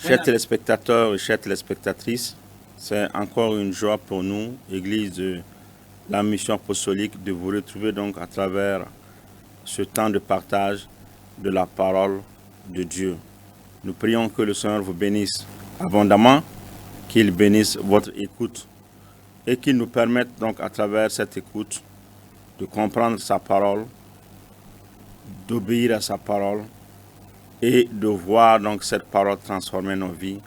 Chers téléspectateurs et chères téléspectatrices, c'est encore une joie pour nous, Église de la mission apostolique, de vous retrouver donc à travers ce temps de partage de la parole de Dieu. Nous prions que le Seigneur vous bénisse abondamment, qu'il bénisse votre écoute et qu'il nous permette donc à travers cette écoute de comprendre sa parole, d'obéir à sa parole et de voir donc cette parole transformer nos vies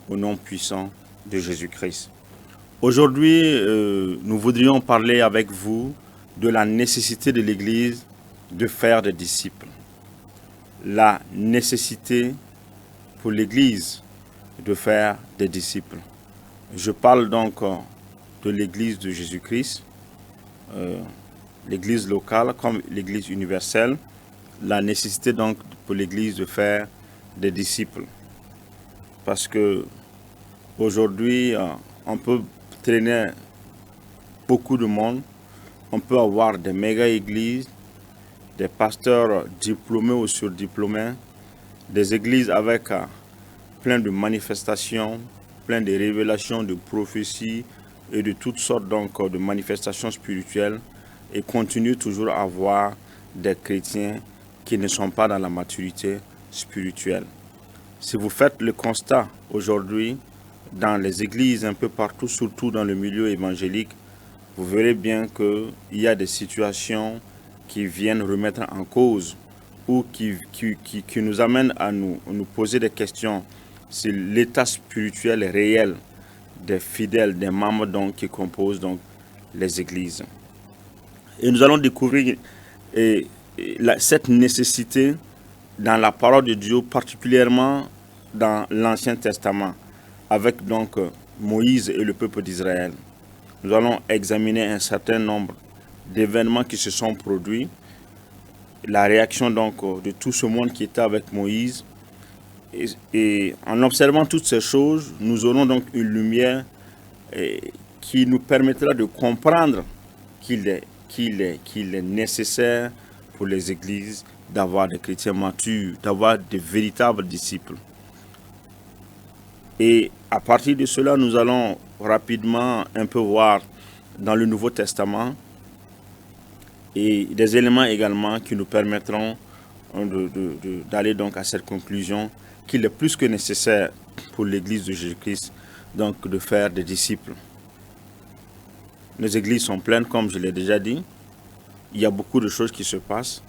au nom puissant de Jésus-Christ. Aujourd'hui, nous voudrions parler avec vous de la nécessité de l'Église de faire des disciples. La nécessité pour l'Église de faire des disciples. Je parle donc de l'Église de Jésus-Christ, l'Église locale comme l'Église universelle, la nécessité donc pour l'Église de faire des disciples. Parce que aujourd'hui, on peut traîner beaucoup de monde, on peut avoir des méga-églises, des pasteurs diplômés ou surdiplômés, des églises avec plein de manifestations, plein de révélations, de prophéties et de toutes sortes donc de manifestations spirituelles, et continue toujours à avoir des chrétiens qui ne sont pas dans la maturité spirituelle. Si vous faites le constat aujourd'hui dans les églises un peu partout, surtout dans le milieu évangélique, vous verrez bien qu'il y a des situations qui viennent remettre en cause ou qui nous amènent à nous poser des questions sur l'état spirituel réel des fidèles, des membres donc, qui composent donc, les églises. Et nous allons découvrir cette nécessité dans la parole de Dieu, particulièrement dans l'Ancien Testament, avec donc Moïse et le peuple d'Israël. Nous allons examiner un certain nombre d'événements qui se sont produits, la réaction donc de tout ce monde qui était avec Moïse. Et en observant toutes ces choses, nous aurons donc une lumière qui nous permettra de comprendre qu'il est nécessaire pour les églises d'avoir des chrétiens matures, d'avoir de véritables disciples. Et à partir de cela, nous allons rapidement un peu voir dans le Nouveau Testament et des éléments également qui nous permettront d'aller donc à cette conclusion qu'il est plus que nécessaire pour l'Église de Jésus-Christ donc de faire des disciples. Les églises sont pleines, comme je l'ai déjà dit. Il y a beaucoup de choses qui se passent,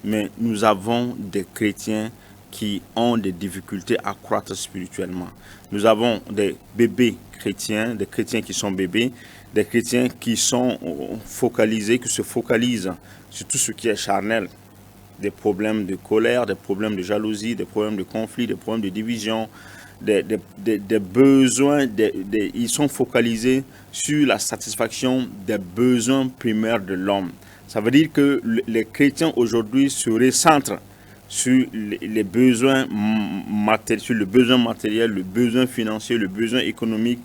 mais nous avons des chrétiens qui ont des difficultés à croître spirituellement. Nous avons des bébés chrétiens, des chrétiens qui sont bébés, des chrétiens qui sont focalisés, qui se focalisent sur tout ce qui est charnel, des problèmes de colère, des problèmes de jalousie, des problèmes de conflit, des problèmes de division, des besoins, ils sont focalisés sur la satisfaction des besoins primaires de l'homme. Ça veut dire que les chrétiens aujourd'hui se recentrent sur les besoins matériels, sur le besoin matériel, le besoin financier, le besoin économique.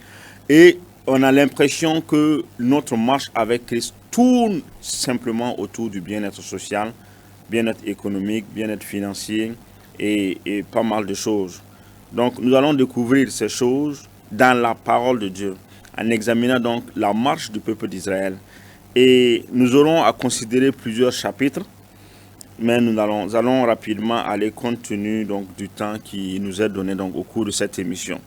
Et on a l'impression que notre marche avec Christ tourne simplement autour du bien-être social, bien-être économique, bien-être financier et pas mal de choses. Donc nous allons découvrir ces choses dans la parole de Dieu, en examinant donc la marche du peuple d'Israël. Et nous aurons à considérer plusieurs chapitres, mais nous allons rapidement aller compte tenu donc, du temps qui nous est donné donc, au cours de cette émission.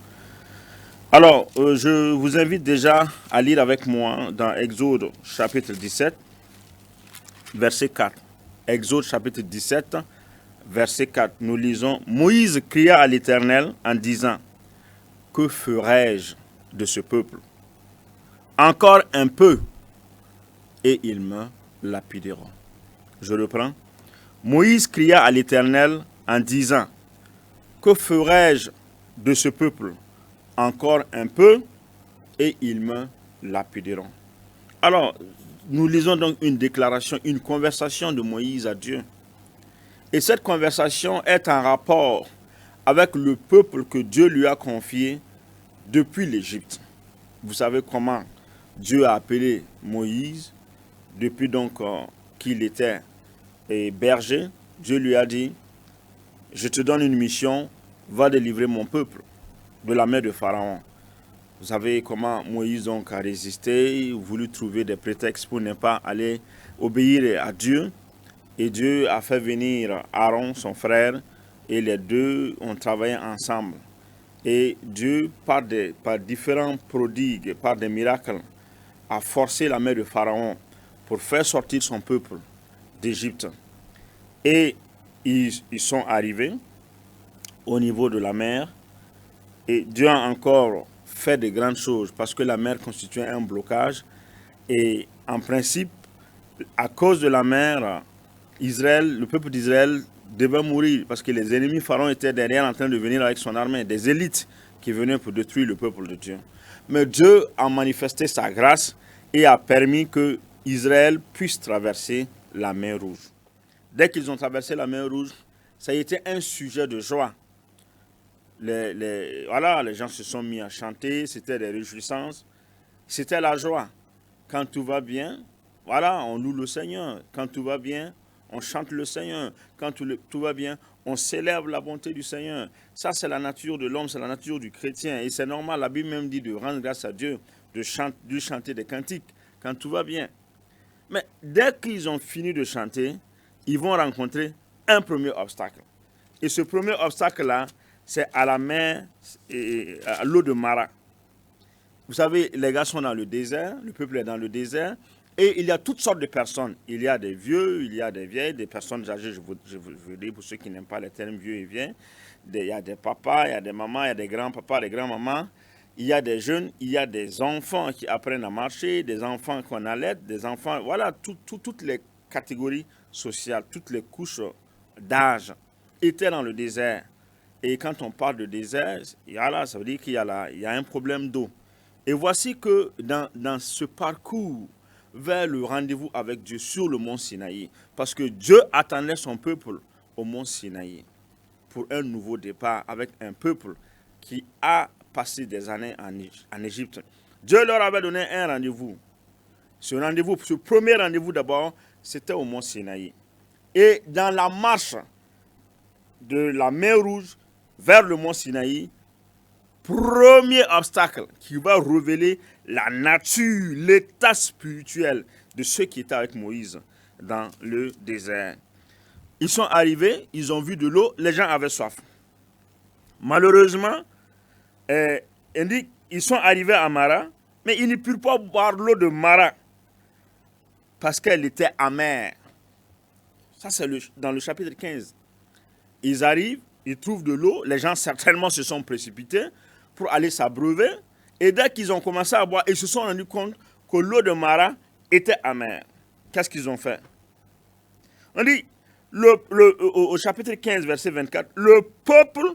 Alors, je vous invite déjà à lire avec moi dans Exode chapitre 17, verset 4. Exode chapitre 17, verset 4. Nous lisons « Moïse cria à l'Éternel en disant « Que ferai-je de ce peuple? Encore un peu, et ils me lapideront. » Je reprends. Moïse cria à l'Éternel en disant « Que ferai-je de ce peuple? Encore un peu, et ils me lapideront. » Alors, nous lisons donc une déclaration, une conversation de Moïse à Dieu. Et cette conversation est en rapport avec le peuple que Dieu lui a confié depuis l'Égypte. Vous savez comment Dieu a appelé Moïse depuis donc qu'il était berger. Dieu lui a dit « Je te donne une mission, va délivrer mon peuple. » de la mer de Pharaon. Vous savez comment Moïse donc a résisté, voulu trouver des prétextes pour ne pas aller obéir à Dieu. Et Dieu a fait venir Aaron, son frère, et les deux ont travaillé ensemble. Et Dieu, par différents prodigues, par des miracles, a forcé la mer de Pharaon pour faire sortir son peuple d'Égypte. Et ils sont arrivés au niveau de la mer. Et Dieu a encore fait de grandes choses parce que la mer constituait un blocage. Et en principe, à cause de la mer, Israël, le peuple d'Israël devait mourir parce que les ennemis Pharaon étaient derrière en train de venir avec son armée, des élites qui venaient pour détruire le peuple de Dieu. Mais Dieu a manifesté sa grâce et a permis que Israël puisse traverser la mer Rouge. Dès qu'ils ont traversé la mer Rouge, ça a été un sujet de joie. Voilà, les gens se sont mis à chanter, c'était des réjouissances, c'était la joie. Quand tout va bien, voilà, on loue le Seigneur. Quand tout va bien, on chante le Seigneur. Quand tout va bien, on célèbre la bonté du Seigneur. Ça, c'est la nature de l'homme, c'est la nature du chrétien. Et c'est normal, la Bible même dit de rendre grâce à Dieu, de chanter des cantiques quand tout va bien. Mais dès qu'ils ont fini de chanter, ils vont rencontrer un premier obstacle. Et ce premier obstacle-là, c'est à la mer, à l'eau de Mara. Vous savez, les gars sont dans le désert, le peuple est dans le désert, et il y a toutes sortes de personnes. Il y a des vieux, il y a des vieilles, des personnes âgées, je vous dis pour ceux qui n'aiment pas les termes vieux et vieilles. Il y a des papas, il y a des mamans, il y a des grands-papas, des grands-mamans. Il y a des jeunes, il y a des enfants qui apprennent à marcher, des enfants qu'on allait, des enfants, voilà, toutes les catégories sociales, toutes les couches d'âge étaient dans le désert. Et quand on parle de désert, voilà, ça veut dire qu'il y a un problème d'eau. Et voici que dans ce parcours vers le rendez-vous avec Dieu sur le mont Sinaï, parce que Dieu attendait son peuple au mont Sinaï pour un nouveau départ avec un peuple qui a passé des années en Égypte. Dieu leur avait donné un rendez-vous. Ce premier rendez-vous d'abord, c'était au mont Sinaï. Et dans la marche de la mer Rouge vers le mont Sinaï, premier obstacle qui va révéler la nature, l'état spirituel de ceux qui étaient avec Moïse dans le désert. Ils sont arrivés, ils ont vu de l'eau, les gens avaient soif. Malheureusement, ils sont arrivés à Mara, mais ils ne purent pas boire l'eau de Mara parce qu'elle était amère. Ça, c'est dans le chapitre 15. Ils arrivent, ils trouvent de l'eau, les gens certainement se sont précipités pour aller s'abreuver. Et dès qu'ils ont commencé à boire, ils se sont rendus compte que l'eau de Mara était amère. Qu'est-ce qu'ils ont fait? On dit, au chapitre 15, verset 24, le peuple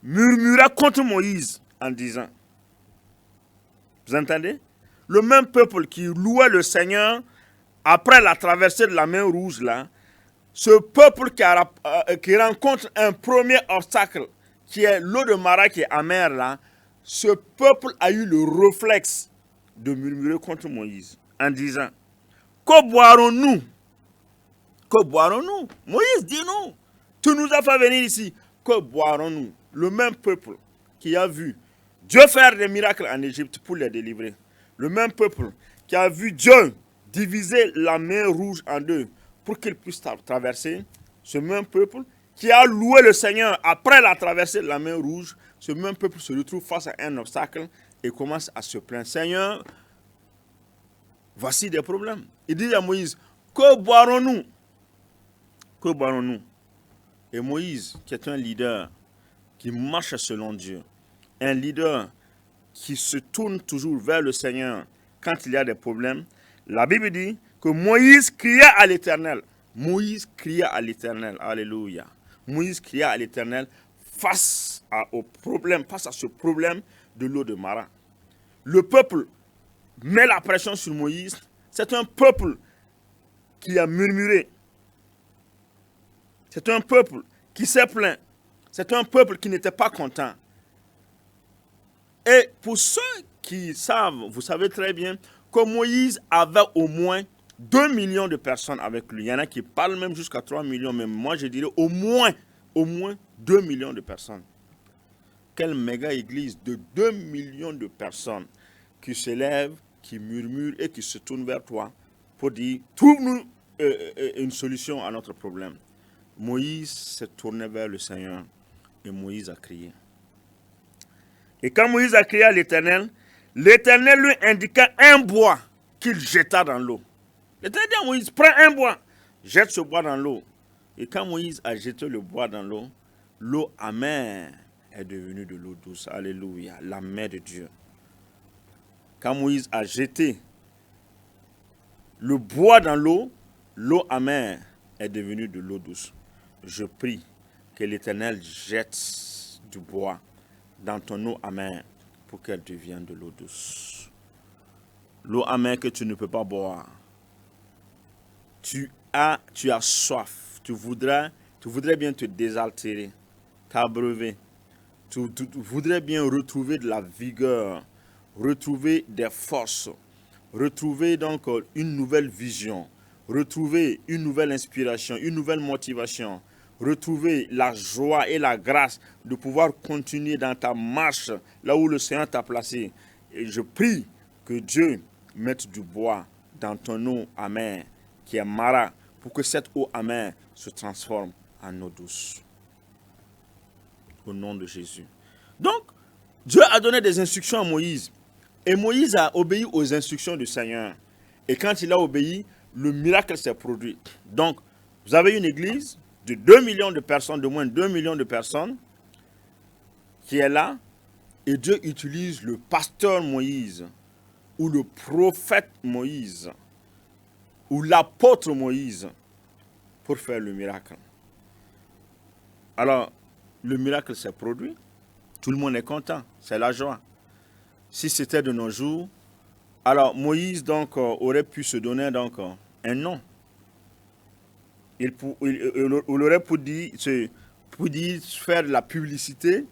murmura contre Moïse en disant, vous entendez? Le même peuple qui louait le Seigneur après la traversée de la mer Rouge, là, ce peuple qui rencontre un premier obstacle, qui est l'eau de Mara qui est amère là, ce peuple a eu le réflexe de murmurer contre Moïse en disant, que boirons-nous? Que boirons-nous? Moïse, dis-nous, tu nous as fait venir ici, que boirons-nous? Le même peuple qui a vu Dieu faire des miracles en Égypte pour les délivrer, le même peuple qui a vu Dieu diviser la mer Rouge en deux pour qu'il puisse traverser, ce même peuple qui a loué le Seigneur après la traversée de la mer Rouge, ce même peuple se retrouve face à un obstacle et commence à se plaindre. Seigneur, voici des problèmes. Il dit à Moïse, que boirons-nous? Que boirons-nous? Et Moïse, qui est un leader, qui marche selon Dieu, un leader qui se tourne toujours vers le Seigneur quand il y a des problèmes, la Bible dit que Moïse cria à l'Éternel. Moïse cria à l'Éternel. Alléluia. Moïse cria à l'Éternel face à ce problème de l'eau de Mara. Le peuple met la pression sur Moïse. C'est un peuple qui a murmuré. C'est un peuple qui s'est plaint. C'est un peuple qui n'était pas content. Et pour ceux qui savent, vous savez très bien que Moïse avait au moins 2 millions de personnes avec lui. Il y en a qui parlent même jusqu'à 3 millions, mais moi je dirais au moins 2 millions de personnes. quelle méga église de 2 millions de personnes qui se lèvent, qui murmurent et qui se tournent vers toi pour dire, trouve-nous une solution à notre problème. Moïse s'est tourné vers le Seigneur et Moïse a crié. Et quand Moïse a crié à l'Éternel, l'Éternel lui indiqua un bois qu'il jeta dans l'eau. L'Éternel dit à Moïse, prends un bois, jette ce bois dans l'eau. Et quand Moïse a jeté le bois dans l'eau amère est devenue de l'eau douce. Alléluia, la main de Dieu. Quand Moïse a jeté le bois dans l'eau amère est devenue de l'eau douce. Je prie que l'Éternel jette du bois dans ton eau amère pour qu'elle devienne de l'eau douce. L'eau amère que tu ne peux pas boire. Tu as soif. Tu voudrais bien te désaltérer, t'abreuver. Tu voudrais bien retrouver de la vigueur, retrouver des forces, retrouver donc une nouvelle vision, retrouver une nouvelle inspiration, une nouvelle motivation, retrouver la joie et la grâce de pouvoir continuer dans ta marche là où le Seigneur t'a placé. Et je prie que Dieu mette du bois dans ton eau amère, qui est Mara, pour que cette eau amère se transforme en eau douce. Au nom de Jésus. Donc, Dieu a donné des instructions à Moïse. Et Moïse a obéi aux instructions du Seigneur. Et quand il a obéi, le miracle s'est produit. Donc, vous avez une église de 2 millions de personnes, de moins de 2 millions de personnes, qui est là. Et Dieu utilise le pasteur Moïse, ou le prophète Moïse, ou l'apôtre Moïse, pour faire le miracle. Alors, le miracle s'est produit. Tout le monde est content. C'est la joie. Si c'était de nos jours, alors Moïse donc aurait pu se donner donc un nom. Il aurait pu dire faire de la publicité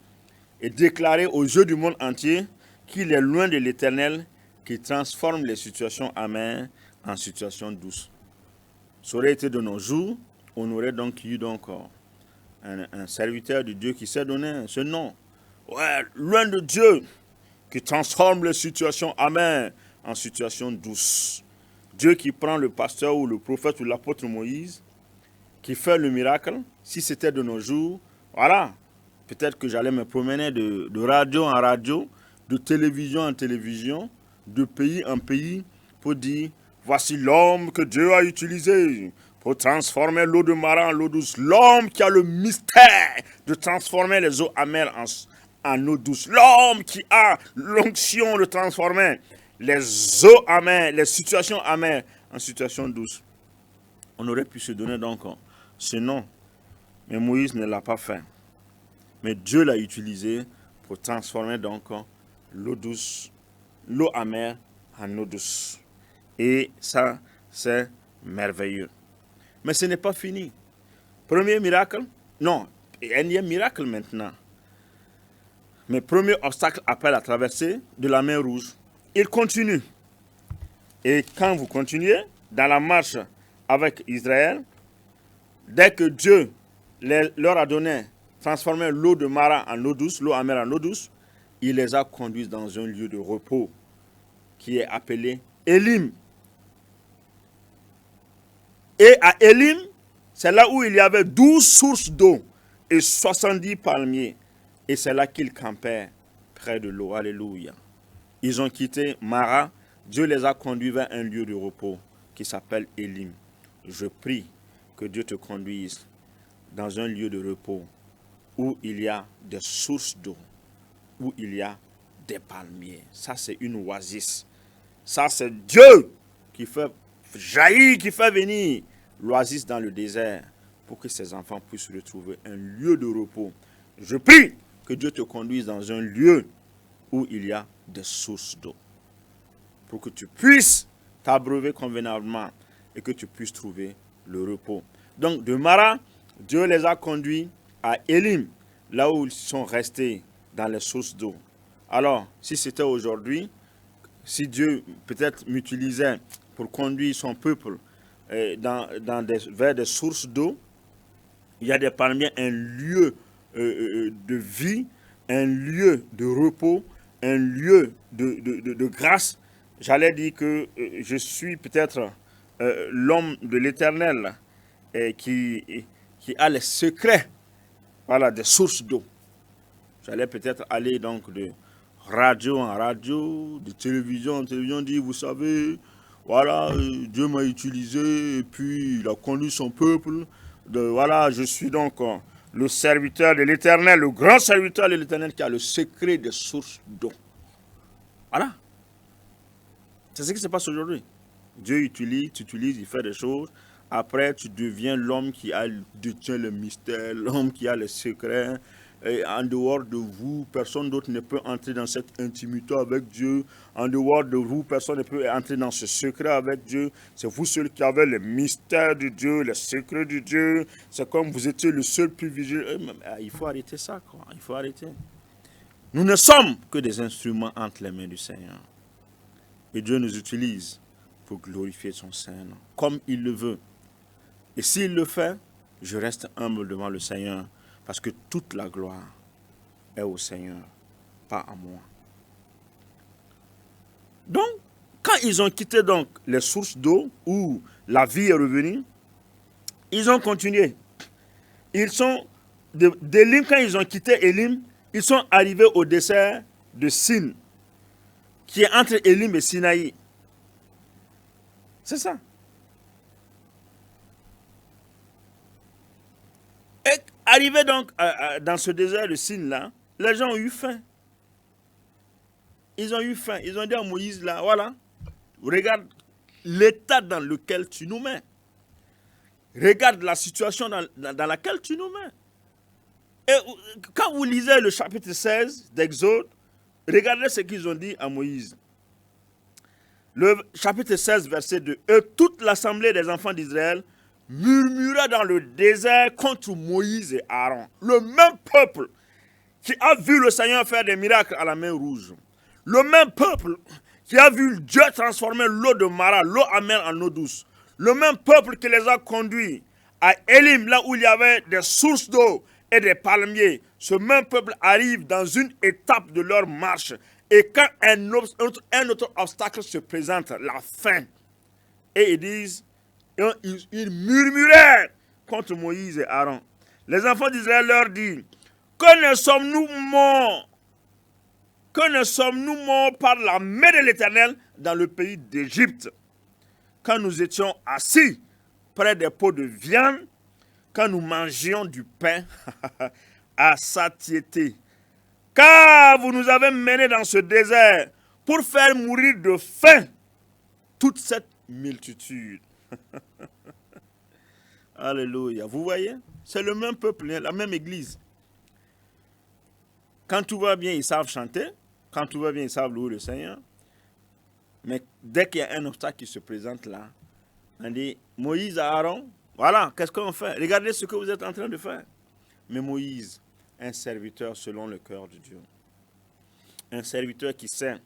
et déclarer aux yeux du monde entier qu'il est loin de l'Éternel qui transforme les situations amères en situations douces. Ça aurait été de nos jours, on aurait donc eu un serviteur de Dieu qui s'est donné ce nom. Ouais, loin de Dieu, qui transforme les situations amères en situations douces. Dieu qui prend le pasteur ou le prophète ou l'apôtre Moïse, qui fait le miracle. Si c'était de nos jours, voilà, peut-être que j'allais me promener de radio en radio, de télévision en télévision, de pays en pays, pour dire, voici l'homme que Dieu a utilisé pour transformer l'eau de Mara en l'eau douce. L'homme qui a le mystère de transformer les eaux amères en eau douce. L'homme qui a l'onction de transformer les eaux amères, les situations amères en situations douces. On aurait pu se donner donc ce nom. Mais Moïse ne l'a pas fait. Mais Dieu l'a utilisé pour transformer donc l'eau douce, l'eau amère en eau douce. Et ça, c'est merveilleux. Mais ce n'est pas fini. Premier miracle, non, énième miracle maintenant. Mais premier obstacle après la traversée de la mer Rouge. Il continue. Et quand vous continuez dans la marche avec Israël, dès que Dieu leur a donné, transformé l'eau de Mara en eau douce, l'eau amère en eau douce, il les a conduits dans un lieu de repos qui est appelé Élim. Et à Élim, c'est là où il y avait 12 sources d'eau et 70 palmiers. Et c'est là qu'ils campèrent près de l'eau. Alléluia. Ils ont quitté Mara. Dieu les a conduits vers un lieu de repos qui s'appelle Élim. Je prie que Dieu te conduise dans un lieu de repos où il y a des sources d'eau, où il y a des palmiers. Ça, c'est une oasis. Ça, c'est Dieu qui fait jaillir, qui fait venir l'oasis dans le désert pour que ses enfants puissent retrouver un lieu de repos. Je prie que Dieu te conduise dans un lieu où il y a des sources d'eau pour que tu puisses t'abreuver convenablement et que tu puisses trouver le repos. Donc, de Mara, Dieu les a conduits à Élim, là où ils sont restés dans les sources d'eau. Alors, si c'était aujourd'hui, si Dieu peut-être m'utilisait pour conduire son peuple vers des sources d'eau, il y a des palmiers, un lieu de vie un lieu de repos, un lieu de grâce. J'allais dire que je suis peut-être l'homme de l'Éternel qui a les secrets, voilà, des sources d'eau. J'allais peut-être aller donc de radio en radio, de télévision en télévision, dire, vous savez, voilà, Dieu m'a utilisé et puis il a conduit son peuple. Voilà, je suis donc le serviteur de l'Éternel, le grand serviteur de l'Éternel qui a le secret des sources d'eau. Voilà. C'est ce qui se passe aujourd'hui. Dieu t'utilise, il fait des choses. Après, tu deviens l'homme qui détient le mystère, l'homme qui a les secrets. Et en dehors de vous, personne d'autre ne peut entrer dans cette intimité avec Dieu. En dehors de vous, personne ne peut entrer dans ce secret avec Dieu. C'est vous seul qui avez le mystère de Dieu, les secrets de Dieu. C'est comme vous étiez le seul plus vigilant. Il faut arrêter ça, quoi. Il faut arrêter. Nous ne sommes que des instruments entre les mains du Seigneur. Et Dieu nous utilise pour glorifier son Saint-Nom, comme il le veut. Et s'il le fait, je reste humble devant le Seigneur, parce que toute la gloire est au Seigneur, pas à moi. Donc, quand ils ont quitté donc les sources d'eau, où la vie est revenue, ils ont continué. Ils sont, d'Élim, quand ils ont quitté Élim, ils sont arrivés au désert de Sin, qui est entre Élim et Sinaï. C'est ça. Et arrivé donc dans ce désert de Sin là, les gens ont eu faim. Ils ont eu faim. Ils ont dit à Moïse là, voilà, regarde l'état dans lequel tu nous mets. Regarde la situation dans laquelle tu nous mets. Et quand vous lisez le chapitre 16 d'Exode, regardez ce qu'ils ont dit à Moïse. Le chapitre 16, verset 2. Et toute l'assemblée des enfants d'Israël murmura dans le désert contre Moïse et Aaron. Le même peuple qui a vu le Seigneur faire des miracles à la mer Rouge. Le même peuple qui a vu Dieu transformer l'eau de Mara, l'eau amère en eau douce. Le même peuple qui les a conduits à Élim, là où il y avait des sources d'eau et des palmiers. Ce même peuple arrive dans une étape de leur marche. Et quand un autre obstacle se présente, la faim, et ils disent, ils murmuraient contre Moïse et Aaron. Les enfants d'Israël leur disent, que ne sommes-nous morts? Que ne sommes-nous morts par la main de l'Éternel dans le pays d'Égypte? Quand nous étions assis près des pots de viande, quand nous mangions du pain à satiété. Car vous nous avez menés dans ce désert pour faire mourir de faim toute cette multitude. Alléluia. Vous voyez, c'est le même peuple, la même église. Quand tout va bien, ils savent chanter. Quand tout va bien, ils savent louer le Seigneur. Mais dès qu'il y a un obstacle qui se présente là, on dit, Moïse, Aaron, voilà, qu'est-ce qu'on fait? Regardez ce que vous êtes en train de faire. Mais Moïse, un serviteur selon le cœur de Dieu. Un serviteur qui sait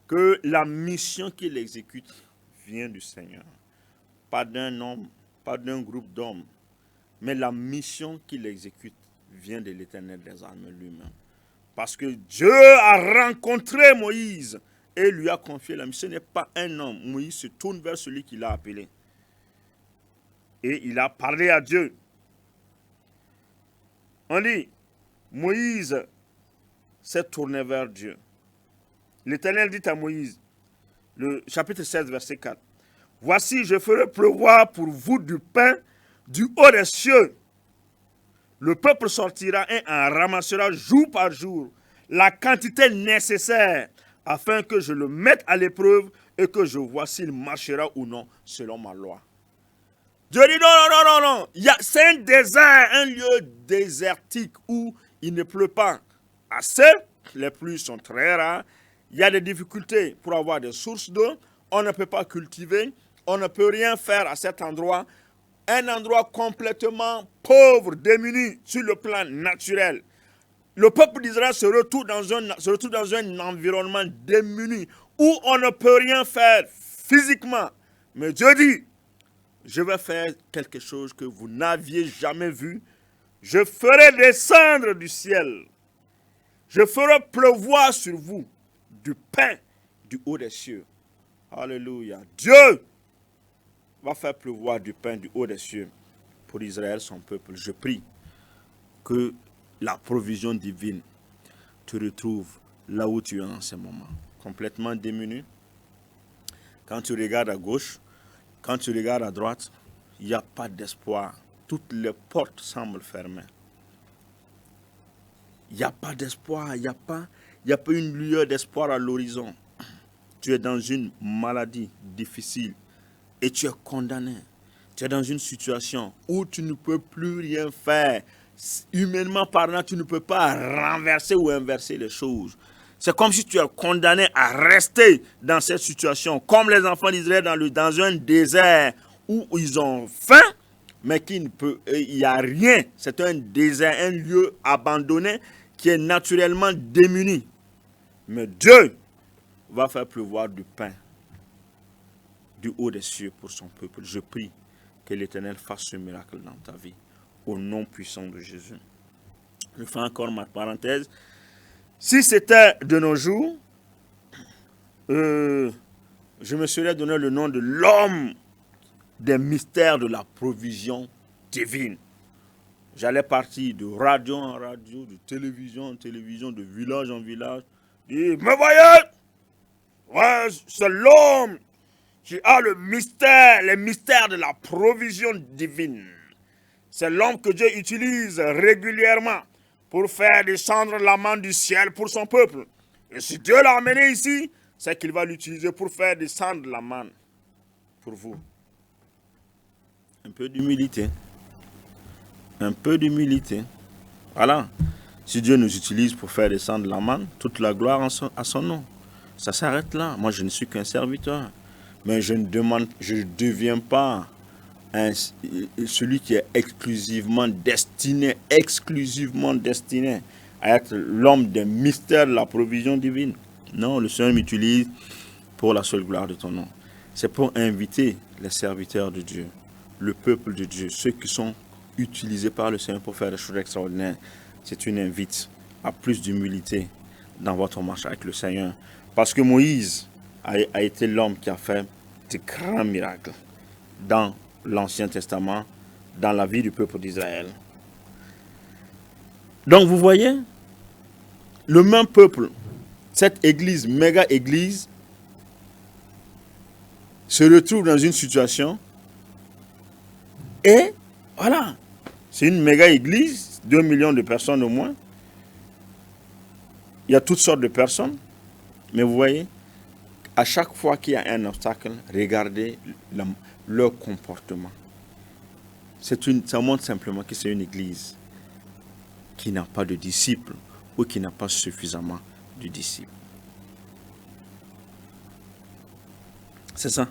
que la mission qu'il exécute vient du Seigneur. Pas d'un homme, pas d'un groupe d'hommes, mais la mission qu'il exécute vient de l'Éternel des armées lui-même. Parce que Dieu a rencontré Moïse et lui a confié la mission. Ce n'est pas un homme. Moïse se tourne vers celui qui l'a appelé. Et il a parlé à Dieu. On dit, Moïse s'est tourné vers Dieu. L'Éternel dit à Moïse, le chapitre 16, verset 4, « Voici, je ferai pleuvoir pour vous du pain du haut des cieux. Le peuple sortira et en ramassera jour par jour la quantité nécessaire afin que je le mette à l'épreuve et que je vois s'il marchera ou non selon ma loi. » Dieu dit non. C'est un désert, un lieu désertique où il ne pleut pas assez. Les pluies sont très rares. Il y a des difficultés pour avoir des sources d'eau. On ne peut pas cultiver. On ne peut rien faire à cet endroit. Un endroit complètement pauvre, démuni sur le plan naturel. Le peuple d'Israël se retrouve dans un environnement démuni où on ne peut rien faire physiquement. Mais Dieu dit, je vais faire quelque chose que vous n'aviez jamais vu. Je ferai descendre du ciel. Je ferai pleuvoir sur vous du pain du haut des cieux. Alléluia. Dieu va faire pleuvoir du pain du haut des cieux pour Israël, son peuple. Je prie que la provision divine te retrouve là où tu es en ce moment. Complètement démuni. Quand tu regardes à gauche, quand tu regardes à droite, il n'y a pas d'espoir. Toutes les portes semblent fermées. Il n'y a pas d'espoir, il n'y a pas une lueur d'espoir à l'horizon. Tu es dans une maladie difficile et tu es condamné. Tu es dans une situation où tu ne peux plus rien faire. Humainement parlant, tu ne peux pas renverser ou inverser les choses. C'est comme si tu es condamné à rester dans cette situation, comme les enfants d'Israël dans un désert où ils ont faim, mais il n'y a rien. C'est un désert, un lieu abandonné qui est naturellement démuni. Mais Dieu va faire pleuvoir du pain du haut des cieux pour son peuple. Je prie que l'Éternel fasse ce miracle dans ta vie, au nom puissant de Jésus. Je fais encore ma parenthèse. Si c'était de nos jours, je me serais donné le nom de l'homme des mystères de la provision divine. J'allais partir de radio en radio, de télévision en télévision, de village en village. Et me voyez, ouais, c'est l'homme qui a le mystère, les mystères de la provision divine. C'est l'homme que Dieu utilise régulièrement pour faire descendre la manne du ciel pour son peuple. Et si Dieu l'a amené ici, c'est qu'il va l'utiliser pour faire descendre la manne pour vous. Un peu d'humilité. Un peu d'humilité. Voilà. Si Dieu nous utilise pour faire descendre la manne, toute la gloire à son nom. Ça s'arrête là. Moi, je ne suis qu'un serviteur. Mais je ne deviens pas celui qui est exclusivement destiné à être l'homme des mystères de la provision divine. Non, le Seigneur m'utilise pour la seule gloire de ton nom. C'est pour inviter les serviteurs de Dieu, le peuple de Dieu, ceux qui sont utilisés par le Seigneur pour faire des choses extraordinaires. C'est une invite à plus d'humilité dans votre marche avec le Seigneur. Parce que Moïse a été l'homme qui a fait de grands miracles dans l'Ancien Testament, dans la vie du peuple d'Israël. Donc vous voyez, le même peuple, cette église, méga église, se retrouve dans une situation et voilà, c'est une méga église, 2 millions de personnes au moins. Il y a toutes sortes de personnes, mais vous voyez, à chaque fois qu'il y a un obstacle, regardez leur comportement. Ça montre simplement que c'est une église qui n'a pas de disciples ou qui n'a pas suffisamment de disciples. C'est ça.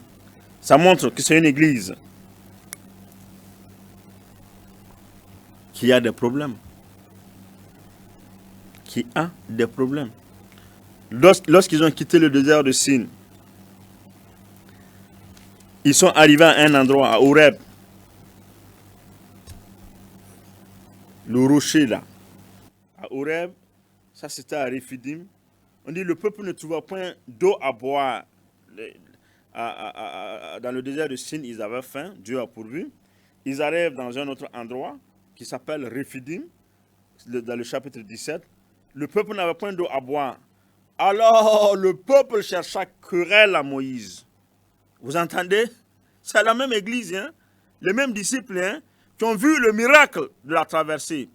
Ça montre que c'est une église qui a des problèmes. Qui a des problèmes. Lorsqu'ils ont quitté le désert de Sin, ils sont arrivés à un endroit, à Horeb. Le rocher là. À Horeb, ça c'était à Rephidim. On dit le peuple ne trouva point d'eau à boire. Dans le désert de Sin, ils avaient faim, Dieu a pourvu. Ils arrivent dans un autre endroit qui s'appelle Rephidim, dans le chapitre 17. Le peuple n'avait point d'eau à boire. Alors le peuple chercha querelle à Moïse. Vous entendez? C'est la même église, hein? Les mêmes disciples, hein? Qui ont vu le miracle de la traversée,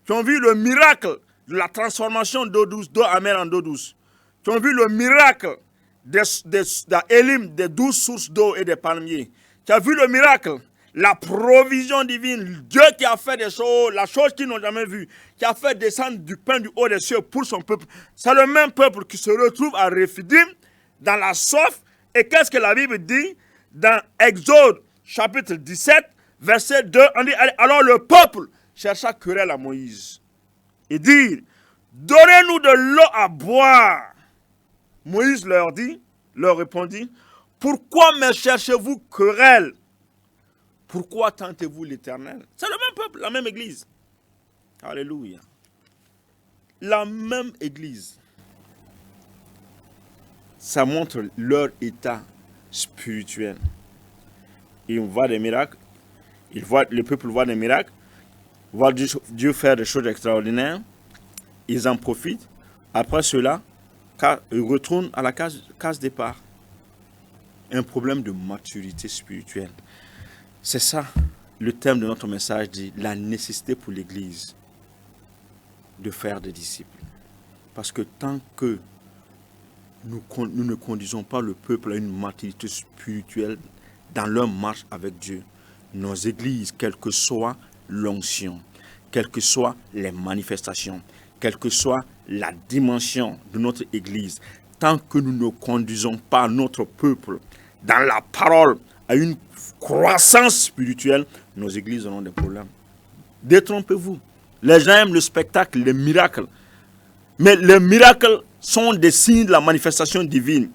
qui ont vu le miracle de la transformation d'eau douce, d'eau amère en eau douce, qui ont vu le miracle d'Élim, des 12 sources d'eau et des palmiers, qui a vu le miracle, la provision divine, Dieu qui a fait des choses, la chose qu'ils n'ont jamais vue, qui a fait descendre du pain du haut des cieux pour son peuple. C'est le même peuple qui se retrouve à Rephidim, dans la soif. Et qu'est-ce que la Bible dit? Dans Exode, chapitre 17, verset 2, on dit, alors le peuple chercha querelle à Moïse. Et dit, donnez-nous de l'eau à boire. Moïse leur répondit, pourquoi me cherchez-vous querelle? Pourquoi tentez-vous l'Éternel? C'est le même peuple, la même église. Alléluia. la même église, ça montre leur état spirituel. Ils voient des miracles, le peuple voit des miracles, voit Dieu faire des choses extraordinaires, ils en profitent. Après cela, ils retournent à la case départ. Un problème de maturité spirituelle. C'est ça, le thème de notre message dit, la nécessité pour l'Église de faire des disciples. Parce que tant que nous ne conduisons pas le peuple à une maturité spirituelle dans leur marche avec Dieu, nos églises, quelle que soit l'onction, quelles que soient les manifestations, quelle que soit la dimension de notre église, tant que nous ne conduisons pas notre peuple dans la parole à une croissance spirituelle, nos églises auront des problèmes. Détrompez-vous. Les gens aiment le spectacle, les miracles. Mais les miracles sont des signes de la manifestation divine.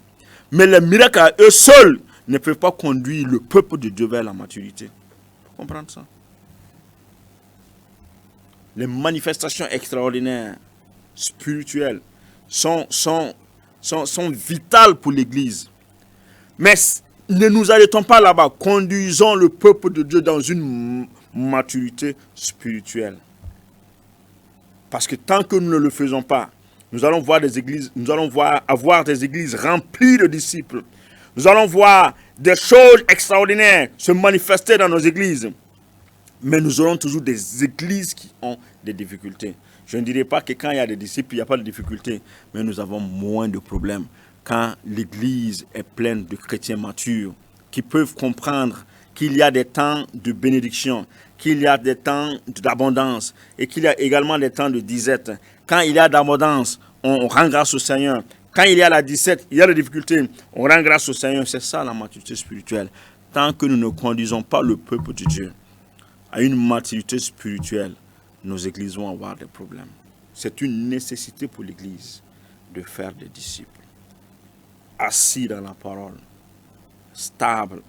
Mais les miracles à eux seuls ne peuvent pas conduire le peuple de Dieu vers la maturité. Vous comprenez ça? Les manifestations extraordinaires, spirituelles, sont vitales pour l'Église. Mais ne nous arrêtons pas là-bas. Conduisons le peuple de Dieu dans une maturité spirituelle. Parce que tant que nous ne le faisons pas, nous allons voir des églises, avoir des églises remplies de disciples. Nous allons voir des choses extraordinaires se manifester dans nos églises. Mais nous aurons toujours des églises qui ont des difficultés. Je ne dirais pas que quand il y a des disciples, il n'y a pas de difficultés. Mais nous avons moins de problèmes quand l'église est pleine de chrétiens matures qui peuvent comprendre qu'il y a des temps de bénédiction, qu'il y a des temps d'abondance et qu'il y a également des temps de disette. Quand il y a d'abondance, on rend grâce au Seigneur. Quand il y a la disette, il y a des difficultés, on rend grâce au Seigneur. C'est ça la maturité spirituelle. Tant que nous ne conduisons pas le peuple de Dieu à une maturité spirituelle, nos églises vont avoir des problèmes. C'est une nécessité pour l'église de faire des disciples assis dans la parole, stables,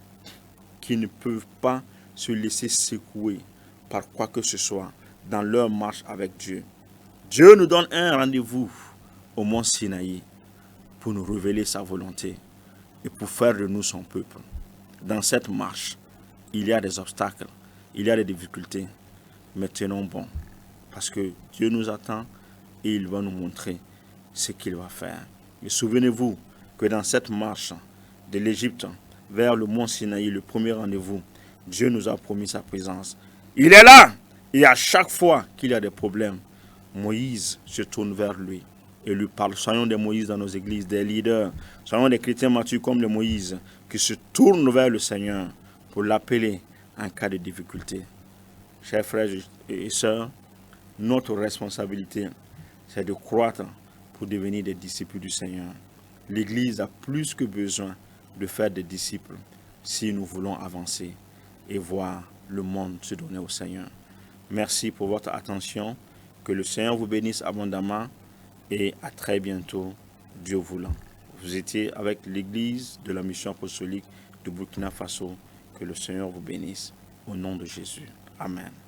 qui ne peuvent pas se laisser secouer par quoi que ce soit dans leur marche avec Dieu. Dieu nous donne un rendez-vous au mont Sinaï pour nous révéler sa volonté et pour faire de nous son peuple. Dans cette marche, il y a des obstacles, il y a des difficultés, mais tenons bon, parce que Dieu nous attend et il va nous montrer ce qu'il va faire. Et souvenez-vous que dans cette marche de l'Égypte vers le mont Sinaï, le premier rendez-vous, Dieu nous a promis sa présence. Il est là, et à chaque fois qu'il y a des problèmes, Moïse se tourne vers lui et lui parle. Soyons des Moïse dans nos églises, des leaders, soyons des chrétiens matures comme les Moïse, qui se tournent vers le Seigneur pour l'appeler en cas de difficulté. Chers frères et sœurs, notre responsabilité, c'est de croître pour devenir des disciples du Seigneur. L'Église a plus que besoin de faire des disciples si nous voulons avancer et voir le monde se donner au Seigneur. Merci pour votre attention. Que le Seigneur vous bénisse abondamment et à très bientôt, Dieu voulant. Vous étiez avec l'Église de la mission apostolique de Burkina Faso. Que le Seigneur vous bénisse au nom de Jésus. Amen.